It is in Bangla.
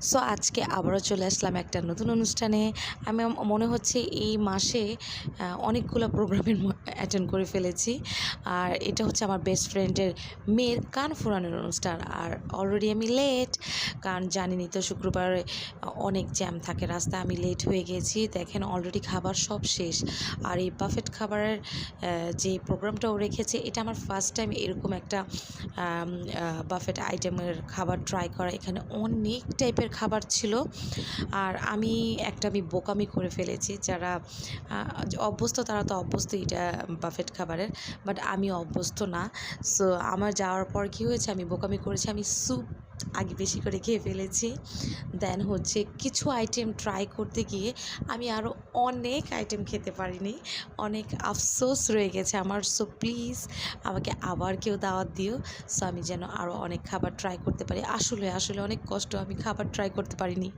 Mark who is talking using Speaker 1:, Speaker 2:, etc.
Speaker 1: সো আজকে আবারও চলে আসলাম একটা নতুন অনুষ্ঠানে। আমি মনে হচ্ছে এই মাসে অনেকগুলো প্রোগ্রামের অ্যাটেন্ড করে ফেলেছি। আর এটা হচ্ছে আমার বেস্ট ফ্রেন্ডের মেয়ের কান ফোঁড়ানোর অনুষ্ঠান। আর অলরেডি আমি লেট, কারণ জানিনি তো শুক্রবারে অনেক জ্যাম থাকে রাস্তায়। আমি লেট হয়ে গেছি। দেখেন অলরেডি খাবার সব শেষ। আর এই বাফেট খাবারের যে প্রোগ্রামটা ও রেখেছে, এটা আমার ফার্স্ট টাইম এরকম একটা বাফেট আইটেমের খাবার ট্রাই করা। এখানে অনেক টাইপের খাবার ছিল। আর আমি বোকামি করে ফেলেছি। যারা অভ্যস্ত তারা তো অভ্যস্ত এটা বাফেট খাবারের, বাট আমি অভ্যস্ত না। সো আমার যাওয়ার পর কী হয়েছে, আমি বোকামি করেছি, আমি স্যুপ আগে বেশি করে খেয়ে ফেলেছি। দেন হচ্ছে কিছু আইটেম ট্রাই করতে গিয়ে আমি আরও অনেক আইটেম খেতে পারিনি, অনেক আফসোস রয়ে গেছে আমার। সো প্লিজ আমাকে আবার কেউ দাওয়াত দিও, সো আমি যেন আরও অনেক খাবার ট্রাই করতে পারি। আসলে অনেক কষ্ট, আমি খাবার ট্রাই করতে পারিনি।